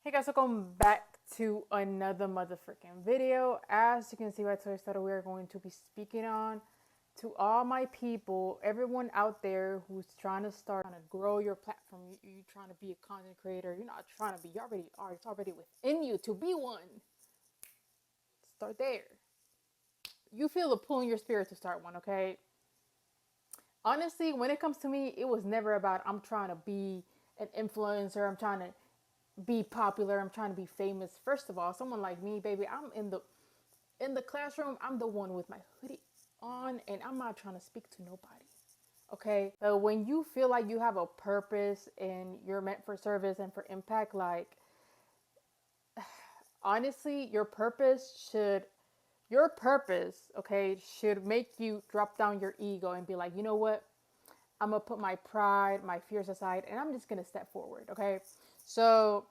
Hey guys, welcome back to another motherfucking video. As you can see by today's title, we are going to be speaking on to all my people, everyone out there who's trying to start, trying to grow your platform. You trying to be a content creator. You're not trying to be, you already are. It's already within you to be one. Start there. You feel the pull in your spirit to start one, okay? Honestly, when it comes to me, it was never about I'm trying to be an influencer. I'm trying to be popular. I'm trying to be famous. First of all, someone like me, baby, I'm in the classroom. I'm the one with my hoodie on, and I'm not trying to speak to nobody. Okay, but when you feel like you have a purpose and you're meant for service and for impact, like honestly, your purpose, okay, should make you drop down your ego and be like, you know what? I'm gonna put my pride, my fears aside, and I'm just gonna step forward. Okay, so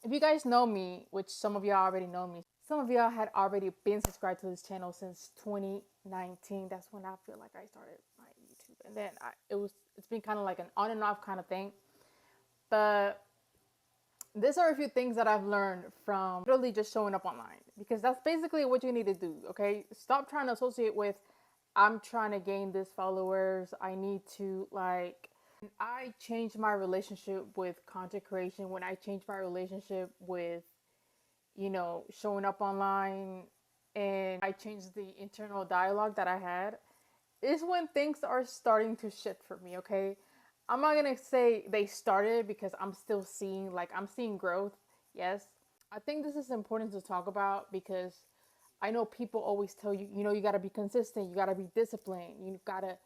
if you guys know me, which some of y'all already know me, some of y'all had already been subscribed to this channel since 2019. That's when I feel like I started my YouTube, and then it's been kind of like an on and off kind of thing. But these are a few things that I've learned from literally just showing up online, because that's basically what you need to do. Okay, stop trying to associate with I'm trying to gain this followers. I need to like. I changed my relationship with content creation when I changed my relationship with showing up online, and I changed the internal dialogue that I had, is when things are starting to shift for me, okay? I'm not gonna say they started because I'm seeing growth, yes. I think this is important to talk about because I know people always tell you, you gotta be consistent, you gotta be disciplined, you gotta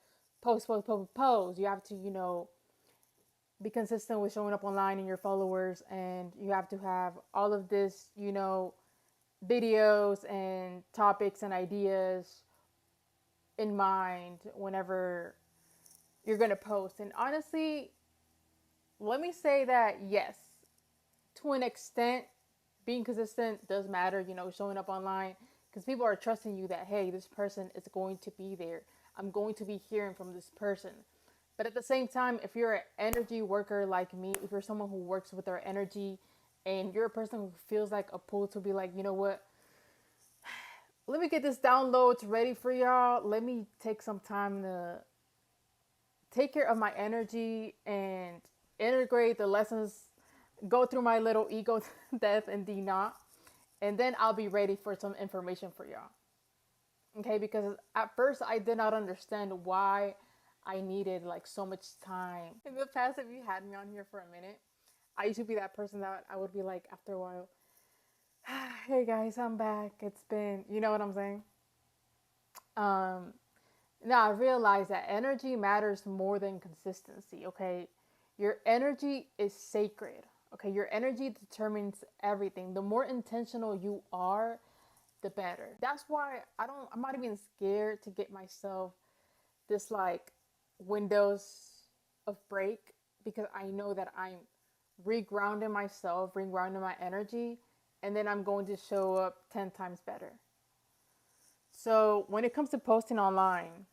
post. You have to, be consistent with showing up online and your followers, and you have to have all of this, videos and topics and ideas in mind whenever you're going to post. And honestly, let me say that yes, to an extent, being consistent does matter, showing up online, because people are trusting you that, hey, this person is going to be there. I'm going to be hearing from this person. But at the same time, if you're an energy worker like me, if you're someone who works with their energy and you're a person who feels like a pull to be like, you know what, let me get this downloads ready for y'all. Let me take some time to take care of my energy and integrate the lessons, go through my little ego death and not, and then I'll be ready for some information for y'all. Okay, because at first I did not understand why I needed like so much time. In the past, if you had me on here for a minute, I used to be that person that I would be like after a while, hey guys, I'm back. It's been, you know what I'm saying? Um, Now I realize that energy matters more than consistency, okay? Your energy is sacred, okay? Your energy determines everything. The more intentional you are, the better. That's why I'm not even scared to get myself this like windows of break, because I know that I'm regrounding myself, regrounding my energy, and then I'm going to show up 10 times better. So when it comes to posting online,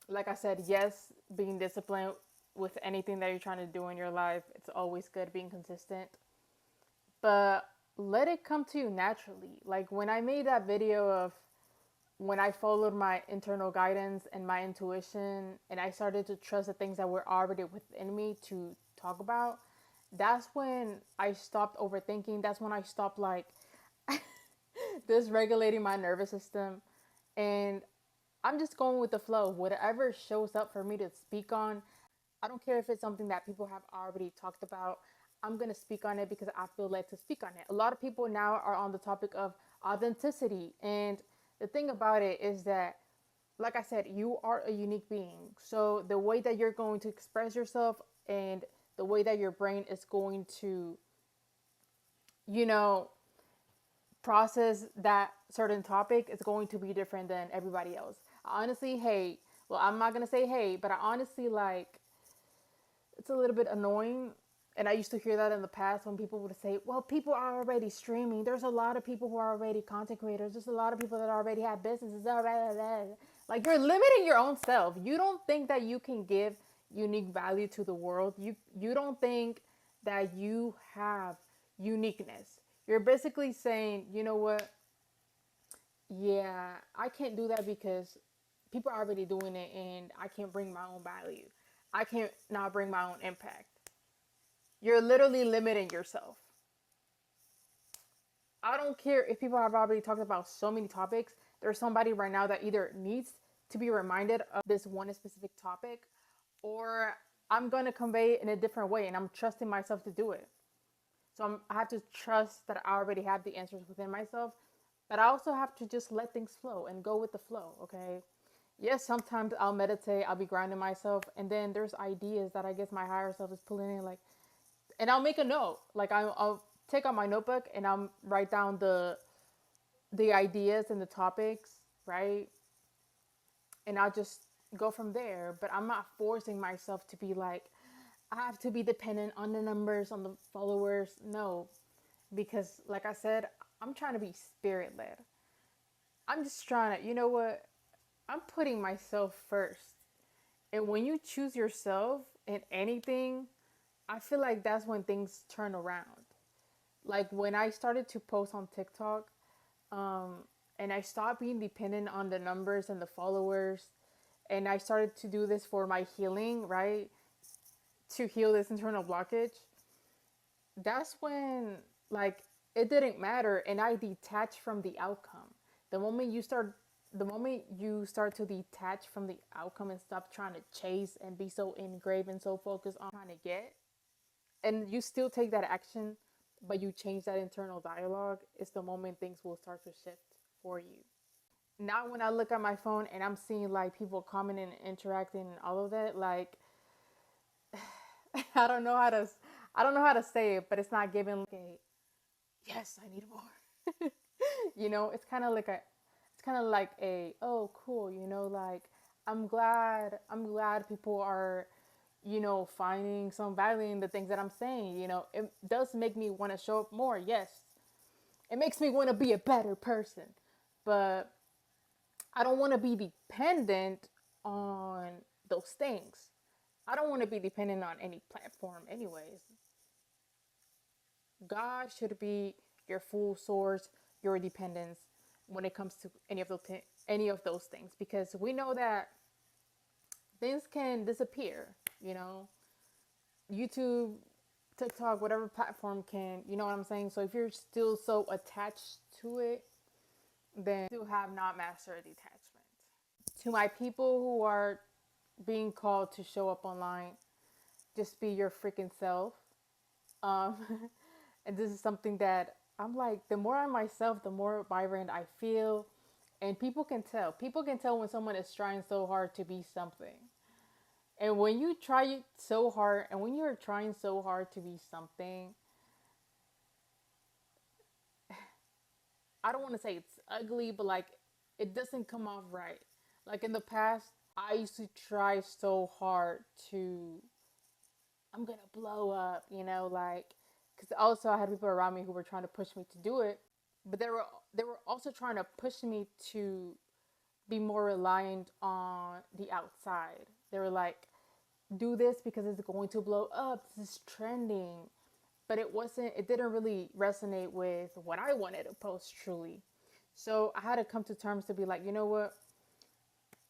like I said, yes, being disciplined with anything that you're trying to do in your life, it's always good being consistent. But let it come to you naturally. Like when I made that video of when I followed my internal guidance and my intuition, and I started to trust the things that were already within me to talk about, that's when I stopped overthinking. That's when I stopped like dysregulating my nervous system, and I'm just going with the flow. Whatever shows up for me to speak on, I don't care if it's something that people have already talked about. I'm going to speak on it because I feel led to speak on it. A lot of people now are on the topic of authenticity. And the thing about it is that, like I said, you are a unique being. So the way that you're going to express yourself and the way that your brain is going to, you know, process that certain topic is going to be different than everybody else. I honestly hate, well, I'm not going to say hate, but I honestly like, it's a little bit annoying. And I used to hear that in the past when people would say, well, people are already streaming. There's a lot of people who are already content creators. There's a lot of people that already have businesses. Like, you're limiting your own self. You don't think that you can give unique value to the world. You don't think that you have uniqueness. You're basically saying, you know what? Yeah, I can't do that because people are already doing it and I can't bring my own value. I can't not bring my own impact. You're literally limiting yourself. I don't care if people have already talked about so many topics. There's somebody right now that either needs to be reminded of this one specific topic, or I'm going to convey it in a different way and I'm trusting myself to do it. So I have to trust that I already have the answers within myself, but I also have to just let things flow and go with the flow, okay? Yes, sometimes I'll meditate, I'll be grounding myself, and then there's ideas that I guess my higher self is pulling in, like, and I'll make a note. Like I'll take out my notebook and I'll write down the ideas and the topics, right? And I'll just go from there. But I'm not forcing myself to be like, I have to be dependent on the numbers, on the followers. No, because like I said, I'm trying to be spirit led. I'm just trying to, you know what? I'm putting myself first. And when you choose yourself in anything, I feel like that's when things turn around. Like when I started to post on TikTok, um, and I stopped being dependent on the numbers and the followers, and I started to do this for my healing, right? To heal this internal blockage. That's when, like, it didn't matter, and I detached from the outcome. The moment you start, the moment you start to detach from the outcome and stop trying to chase and be so engraved and so focused on trying to get, and you still take that action, but you change that internal dialogue, it's the moment things will start to shift for you. Now when I look at my phone and I'm seeing like people commenting and interacting and all of that, like I don't know how to I don't know how to say it, but it's not giving like a yes, I need more. It's kind of like a oh cool, like I'm glad people are finding some value in the things that I'm saying. It does make me want to show up more. Yes, it makes me want to be a better person, but I don't want to be dependent on those things. I don't want to be dependent on any platform, anyways. God should be your full source, your dependence when it comes to any of those things, because we know that things can disappear. You know, YouTube, TikTok, whatever platform can. You know what I'm saying? So if you're still so attached to it, then you have not mastered detachment. To my people who are being called to show up online, just be your freaking self. Um, and this is something that I'm like, the more I'm myself, the more vibrant I feel. And people can tell. People can tell when someone is trying so hard to be something. And when you try so hard, and when you're trying so hard to be something, I don't want to say it's ugly, but like it doesn't come off right. Like in the past, I used to try so hard to I'm gonna blow up, like because also I had people around me who were trying to push me to do it, but they were also trying to push me to be more reliant on the outside. They were like, do this because it's going to blow up. This is trending, but it didn't really resonate with what I wanted to post truly. So I had to come to terms to be like, you know what?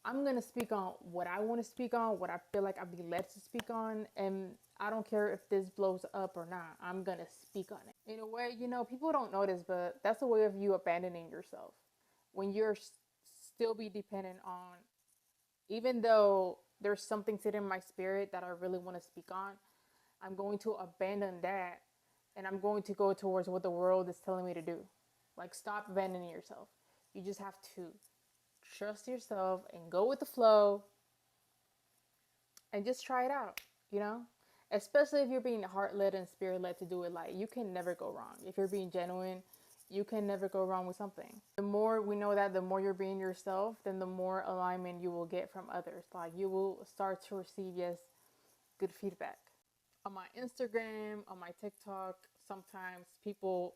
I'm gonna speak on what I want to speak on, what I feel like I'd be led to speak on, and I don't care if this blows up or not. I'm gonna speak on it. In a way, people don't notice, but that's a way of you abandoning yourself when you're still be dependent on. Even though there's something sitting in my spirit that I really want to speak on, I'm going to abandon that, and I'm going to go towards what the world is telling me to do. Like, stop abandoning yourself. You just have to trust yourself and go with the flow and just try it out, you know? Especially if you're being heart led and spirit led to do it, like you can never go wrong. If you're being genuine, you can never go wrong with something. The more we know that, the more you're being yourself, then the more alignment you will get from others. Like you will start to receive, yes, good feedback. On my Instagram, on my TikTok, sometimes people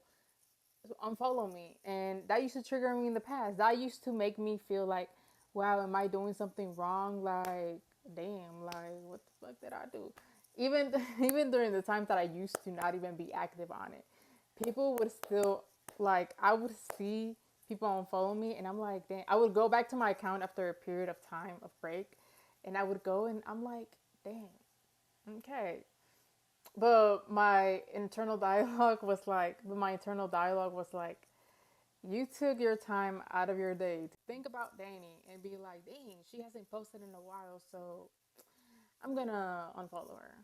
unfollow me, and that used to trigger me in the past. That used to make me feel like, wow, am I doing something wrong? Like, damn, like what the fuck did I do? Even even during the times that I used to not even be active on it, people would still, like, I would see people unfollow me, and I'm like, dang. I would go back to my account after a period of time of break, and I would go and I'm like, dang, okay. But my internal dialogue was like, you took your time out of your day to think about Danny and be like, dang, she hasn't posted in a while, so I'm gonna unfollow her.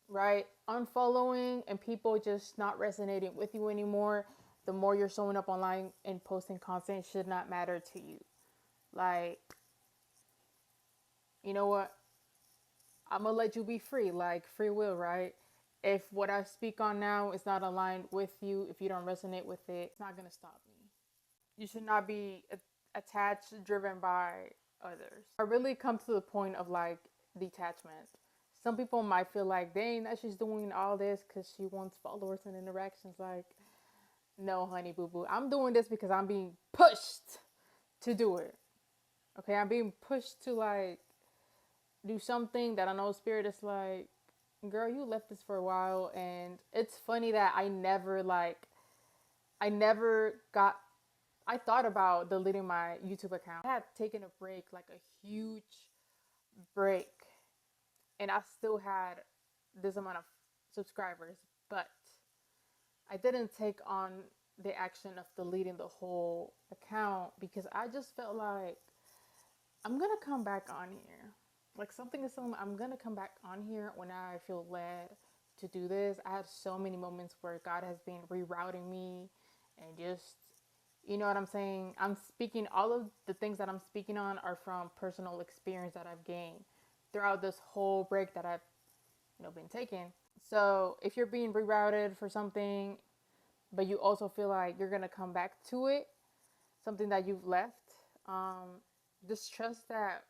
Right? Unfollowing and people just not resonating with you anymore, the more you're showing up online and posting content should not matter to you. Like, you know what? I'm gonna let you be free, like free will, right? If what I speak on now is not aligned with you, if you don't resonate with it, it's not gonna stop me. You should not be attached, driven by others. I really come to the point of like detachment. Some people might feel like, dang, that she's doing all this because she wants followers and interactions. Like, no, honey, boo boo. I'm doing this because I'm being pushed to do it. Okay, I'm being pushed to like do something that I know spirit is like, girl, you left this for a while. And it's funny that I never got I thought about deleting my YouTube account. I had taken a break, like a huge break, and I still had this amount of subscribers, but I didn't take on the action of deleting the whole account because I just felt like I'm gonna come back on here. Like something is something, I'm gonna come back on here when I feel led to do this. I had so many moments where God has been rerouting me and just, you know what I'm saying? I'm speaking, all of the things that I'm speaking on are from personal experience that I've gained throughout this whole break that I've, been taking. So if you're being rerouted for something, but you also feel like you're gonna come back to it, something that you've left, um, just trust that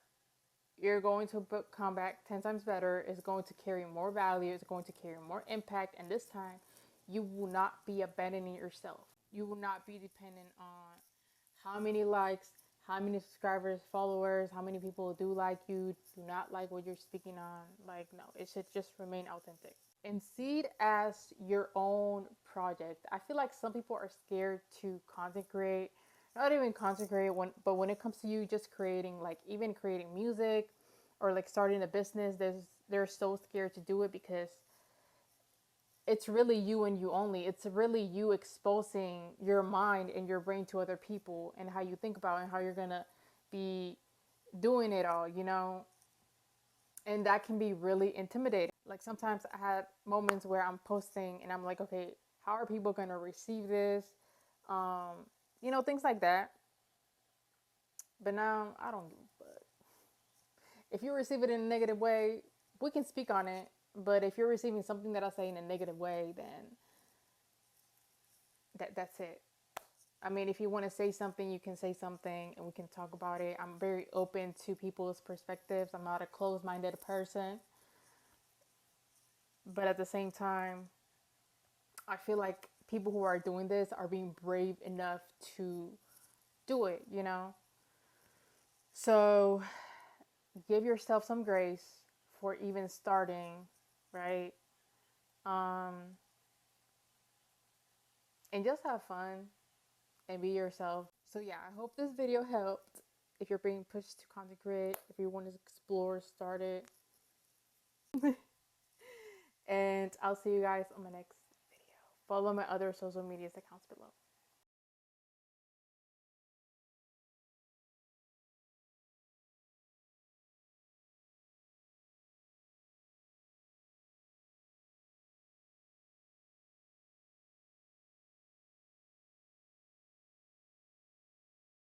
you're going to come back 10 times better. It's going to carry more value. It's going to carry more impact. And this time, you will not be abandoning yourself. You will not be dependent on how many likes, how many subscribers, followers, how many people do like you, do not like what you're speaking on. Like, no, it should just remain authentic. And see it as your own project. I feel like some people are scared to content create, not even content create, but when it comes to you just creating, like even creating music or like starting a business, they're so scared to do it because it's really you and you only. It's really you exposing your mind and your brain to other people and how you think about and how you're gonna be doing it all, and that can be really intimidating. Like sometimes I had moments where I'm posting and I'm like, okay, how are people gonna receive this? Um, things like that. But now I don't give a fuck. If you receive it in a negative way, we can speak on it. But if you're receiving something that I say in a negative way, then that's it. I mean, if you want to say something, you can say something and we can talk about it. I'm very open to people's perspectives. I'm not a closed minded person. But at the same time, I feel like people who are doing this are being brave enough to do it. So give yourself some grace for even starting, right? Um, and just have fun and be yourself. So yeah, I hope this video helped. If you're being pushed to content create, if you want to explore, start it. And I'll see you guys on my next video. Follow my other social media accounts below.